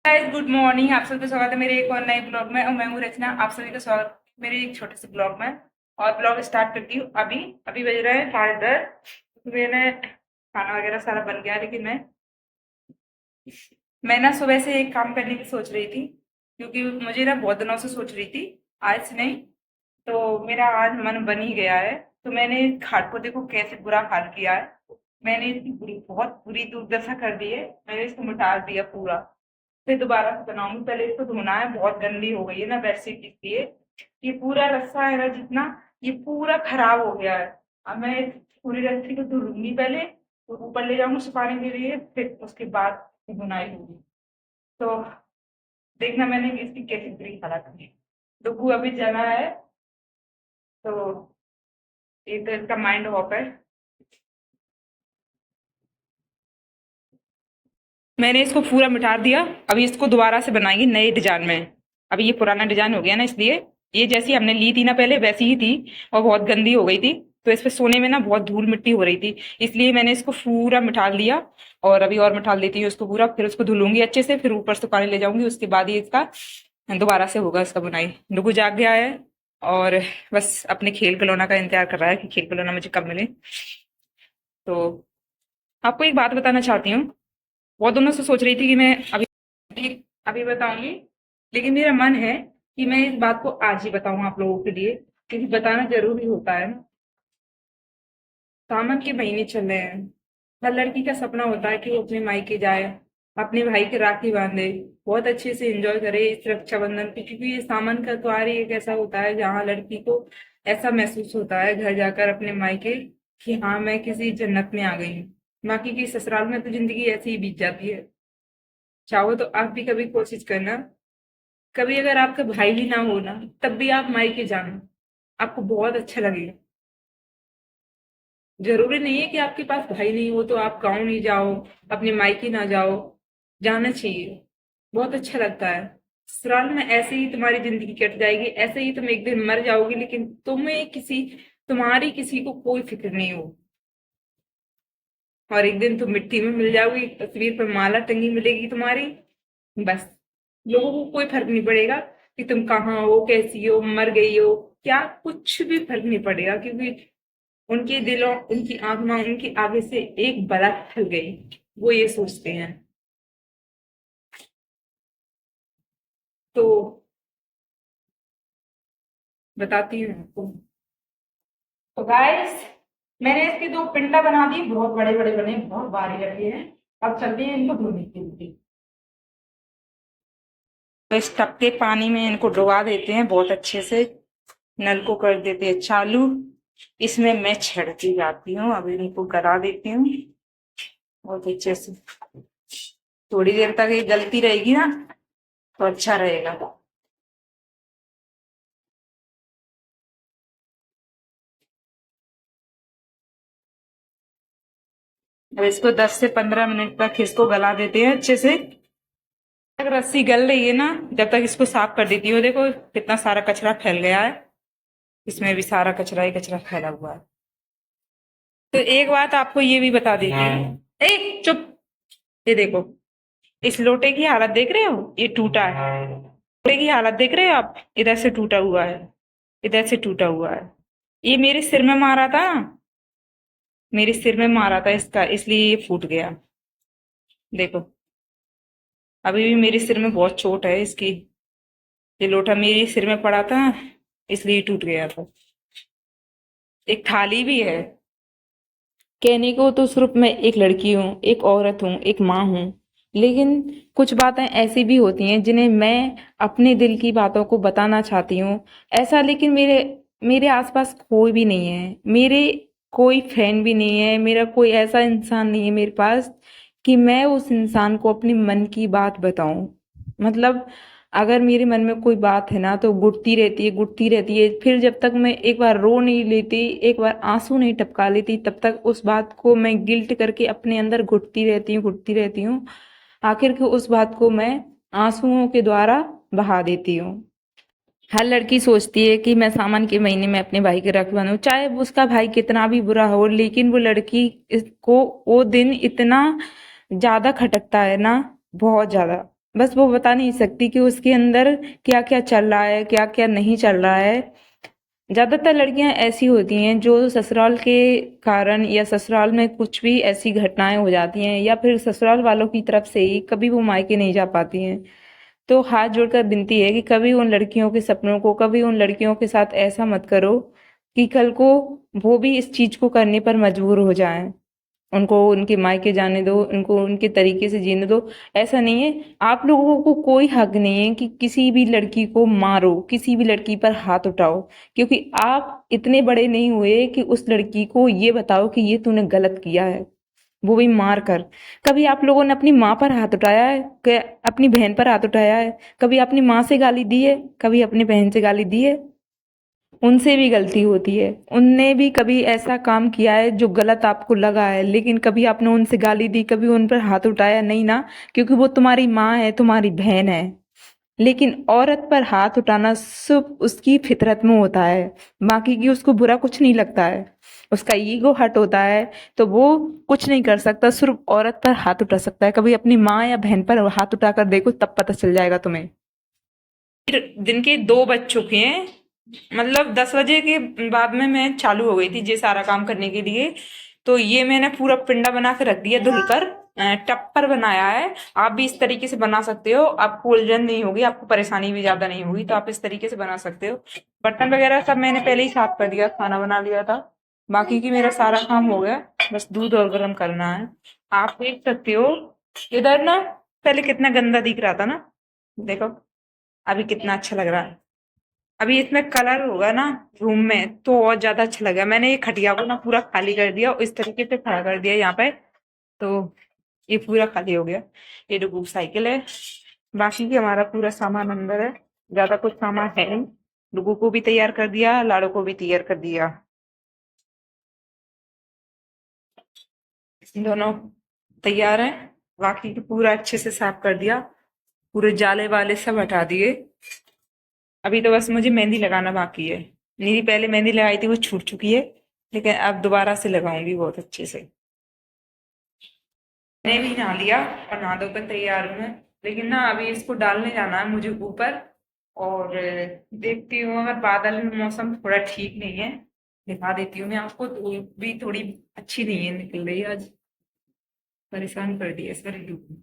Guys good morning. आप सभी का स्वागत है मेरे एक और नए ब्लॉग में और मैं हूँ रचना। आप सभी का स्वागत है मेरे एक छोटे से ब्लॉग में। और ब्लॉग स्टार्ट करती हूँ अभी। अभी बज रहे हैं 10:30। मैंने खाना वगैरह सारा बन गया, लेकिन मैं ना सुबह से एक काम करने की सोच रही थी, क्योंकि मुझे ना बहुत दिनों से सोच रही थी, आज से नहीं। तो मेरा आज मन बन ही गया है। तो मैंने इस घाट को देखो कैसे बुरा हाल किया है। मैंने इसकी बहुत बुरी दुर्दशा कर दी है। मैंने इसको मिटा दिया पूरा। फिर दोबारा से बनाऊंगी। पहले इसको धोना है, बहुत गंदी हो गई है ना बेडशीट, इसलिए ये पूरा रस्सा है ना जितना, ये पूरा खराब हो गया है। अब मैं इस पूरी रस्सी को धुलूंगी पहले, तो ऊपर ले जाऊंगी सुखाने के लिए, फिर उसके बाद बुनाई होगी। तो देखना मैंने इसकी कैसी बुरी हालत की। डुगू अभी जमा है, तो एक तो इसका माइंड ऑफ है। मैंने इसको पूरा मिटा दिया। अभी इसको दोबारा से बनाएंगे नए डिजाइन में। अभी ये पुराना डिजाइन हो गया ना, इसलिए ये जैसी हमने ली थी ना पहले वैसी ही थी, और बहुत गंदी हो गई थी। तो इस पे सोने में ना बहुत धूल मिट्टी हो रही थी, इसलिए मैंने इसको पूरा मिटा लिया। और अभी और मिटा देती हूँ इसको पूरा, फिर उसको धुलूंगी अच्छे से, फिर ऊपर सुखाने ले जाऊंगी। उसके बाद ही इसका दोबारा से होगा इसका बुनाई। डुगू जाग गया है और बस अपने खेल खिलौना का इंतजार कर रहा है कि खेल खिलौना मुझे कब मिले। तो आपको एक बात बताना चाहती हूँ। बहुत दिनों से सोच रही थी कि मैं अभी अभी बताऊंगी, लेकिन मेरा मन है कि मैं इस बात को आज ही बताऊं आप लोगों के लिए, क्योंकि बताना जरूरी होता है ना। सावन के महीने चल रहे हैं। हर लड़की का सपना होता है कि वो अपने मायके जाए, अपने भाई के राखी बांधे, बहुत अच्छे से एंजॉय करे इस रक्षाबंधन पे, क्योंकि ये सावन का त्योहार ही एक ऐसा होता है जहाँ लड़की को ऐसा महसूस होता है घर जाकर अपने मायके कि हाँ मैं किसी जन्नत में आ गई हूँ। बाकी की ससुराल में तो जिंदगी ऐसे ही बीत जाती है। चाहो तो आप भी कभी कोशिश करना। कभी अगर आपका भाई भी ना हो ना, तब भी आप मायके जाना, आपको बहुत अच्छा लगेगा। जरूरी नहीं है कि आपके पास भाई नहीं हो तो आप गाँव नहीं जाओ, अपने मायके ना जाओ। जाना चाहिए, बहुत अच्छा लगता है। ससुराल में ऐसे ही तुम्हारी जिंदगी कट जाएगी, ऐसे ही तुम एक दिन मर जाओगी, लेकिन तुम्हारी किसी को कोई फिक्र नहीं हो। और एक दिन तुम मिट्टी में मिल जाओगी, तस्वीर पर माला टंगी मिलेगी तुम्हारी, बस। लोगों को कोई फर्क नहीं पड़ेगा कि तुम कहाँ हो, कैसी हो, मर गई हो, क्या कुछ भी फर्क नहीं पड़ेगा, क्योंकि उनके दिलों, उनकी आत्मा, उनकी आगे से एक बला टल गई। वो ये सोचते हैं। तो बताती हूँ आपको। तो गाइस, मैंने इसके दो पिंडा बना दिए, बहुत बड़े बड़े बने, बहुत भारी लगे हैं। अब चलते हैं इनको धोने के लिए। तो इस टब के पानी में इनको डुबा देते हैं बहुत अच्छे से। नल को कर देते हैं चालू। इसमें मैं छिड़ती जाती हूँ, अब इनको गला देती हूँ बहुत अच्छे से। थोड़ी देर तक ये गलती रहेगी ना, तो अच्छा रहेगा। अब इसको 10 से 15 मिनट तक इसको गला देते हैं अच्छे से। जब तक रस्सी गल रही है ना, जब तक इसको साफ कर देती हूँ। देखो कितना सारा कचरा फैल गया है, इसमें भी सारा कचरा ही कचरा फैला हुआ है। तो एक बात आपको ये भी बता देती हूँ। ए चुप। ये देखो, इस लोटे की हालत देख रहे हो, ये टूटा है। लोटे की हालत देख रहे हो आप, इधर से टूटा हुआ है, इधर से टूटा हुआ है। ये मेरे सिर में मारा था ना, मेरे सिर में मारा था इसका, इसलिए ये फूट गया। देखो, अभी भी मेरे सिर में बहुत चोट है इसकी। ये लोटा मेरे सिर में पड़ा था, इसलिए टूट गया था। एक थाली भी है। कहने को तो सिर्फ मैं एक लड़की हूँ, एक औरत हूँ, एक माँ हूँ, लेकिन कुछ बातें ऐसी भी होती हैं जिन्हें मैं अपने दिल की बातों को बताना चाहती हूँ। ऐसा, लेकिन मेरे मेरे आसपास कोई भी नहीं है, मेरे कोई फ्रेंड भी नहीं है, मेरा कोई ऐसा इंसान नहीं है मेरे पास कि मैं उस इंसान को अपने मन की बात बताऊं। मतलब अगर मेरे मन में कोई बात है ना, तो गुटती रहती है। फिर जब तक मैं एक बार रो नहीं लेती, एक बार आंसू नहीं टपका लेती, तब तक उस बात को मैं गिल्ट करके अपने अंदर घुटती रहती हूँ। आखिर के उस बात को मैं आंसुओं के द्वारा बहा देती हूँ। हर लड़की सोचती है कि मैं सावन के महीने में अपने भाई के राखी बांधूं, चाहे उसका भाई कितना भी बुरा हो, लेकिन वो लड़की को वो दिन इतना ज्यादा खटकता है ना, बहुत ज्यादा। बस वो बता नहीं सकती कि उसके अंदर क्या क्या चल रहा है, क्या क्या नहीं चल रहा है। ज्यादातर लड़कियां ऐसी होती हैं जो ससुराल के कारण या ससुराल में कुछ भी ऐसी घटनाएं हो जाती हैं या फिर ससुराल वालों की तरफ से ही कभी वो मायके नहीं जा पाती हैं। तो हाथ जोड़कर विनती है कि कभी उन लड़कियों के सपनों को, कभी उन लड़कियों के साथ ऐसा मत करो कि कल को वो भी इस चीज को करने पर मजबूर हो जाएं। उनको उनके मायके जाने दो, उनको उनके तरीके से जीने दो। ऐसा नहीं है, आप लोगों को कोई हक नहीं है कि किसी भी लड़की को मारो, किसी भी लड़की पर हाथ उठाओ, क्योंकि आप इतने बड़े नहीं हुए कि उस लड़की को ये बताओ कि ये तूने गलत किया है, वो भी मार कर। कभी आप लोगों ने अपनी माँ पर हाथ उठाया है? क्या अपनी बहन पर हाथ उठाया है? कभी अपनी माँ से गाली दी है? कभी अपनी बहन से गाली दी है? उनसे भी गलती होती है, उनने भी कभी ऐसा काम किया है जो गलत आपको लगा है, लेकिन कभी आपने उनसे गाली दी, कभी उन पर हाथ उठाया नहीं ना, क्योंकि वो तुम्हारी माँ है, तुम्हारी बहन है। लेकिन औरत पर हाथ उठाना सिर्फ उसकी फितरत में होता है, बाकी की उसको बुरा कुछ नहीं लगता है। उसका ईगो हट होता है, तो वो कुछ नहीं कर सकता, सिर्फ औरत पर हाथ उठा सकता है। कभी अपनी माँ या बहन पर हाथ उठाकर देखो, तब पता चल जाएगा तुम्हें। दिन के 2 बज चुके हैं, मतलब 10 बजे के बाद में मैं चालू हो गई थी ये सारा काम करने के लिए। तो ये मैंने पूरा पिंडा बना के रख दिया धुलकर, टप्पर बनाया है। आप भी इस तरीके से बना सकते हो, आपको उलझन नहीं होगी, आपको परेशानी भी ज्यादा नहीं होगी, तो आप इस तरीके से बना सकते हो। बर्तन वगैरह सब मैंने पहले ही साफ कर दिया, खाना बना लिया था, बाकी की मेरा सारा काम हो गया। बस दूध और गर्म करना है। आप देख सकते हो इधर ना, पहले कितना गंदा दिख रहा था ना, देखो अभी कितना अच्छा लग रहा है। अभी इसमें कलर होगा ना रूम में तो और ज्यादा अच्छा लगेगा। मैंने ये खटिया को ना पूरा खाली कर दिया और इस तरीके से खड़ा कर दिया यहाँ पे, तो ये पूरा खाली हो गया। ये डुगू साइकिल है, बाकी की हमारा पूरा सामान अंदर है, ज्यादा कुछ सामान है नहीं। डुगू को भी तैयार कर दिया, लाड़ो को भी तैयार कर दिया, दोनों तैयार हैं। बाकी की पूरा अच्छे से साफ कर दिया, पूरे जाले वाले सब हटा दिए। अभी तो बस मुझे मेहंदी लगाना बाकी है। मेरी पहले मेहंदी लगाई थी वो छूट चुकी है, लेकिन अब दोबारा से लगाऊंगी बहुत अच्छे से। मैंने भी नहा लिया और नहा धोकर तैयार हूँ, लेकिन ना अभी इसको डालने जाना है मुझे ऊपर। और देखती हूँ, अगर बादल मौसम थोड़ा ठीक नहीं है, दिखा देती हूँ मैं आपको। धूप भी थोड़ी अच्छी नहीं है निकल रही आज, परेशान कर दिया इस बार धूप ने।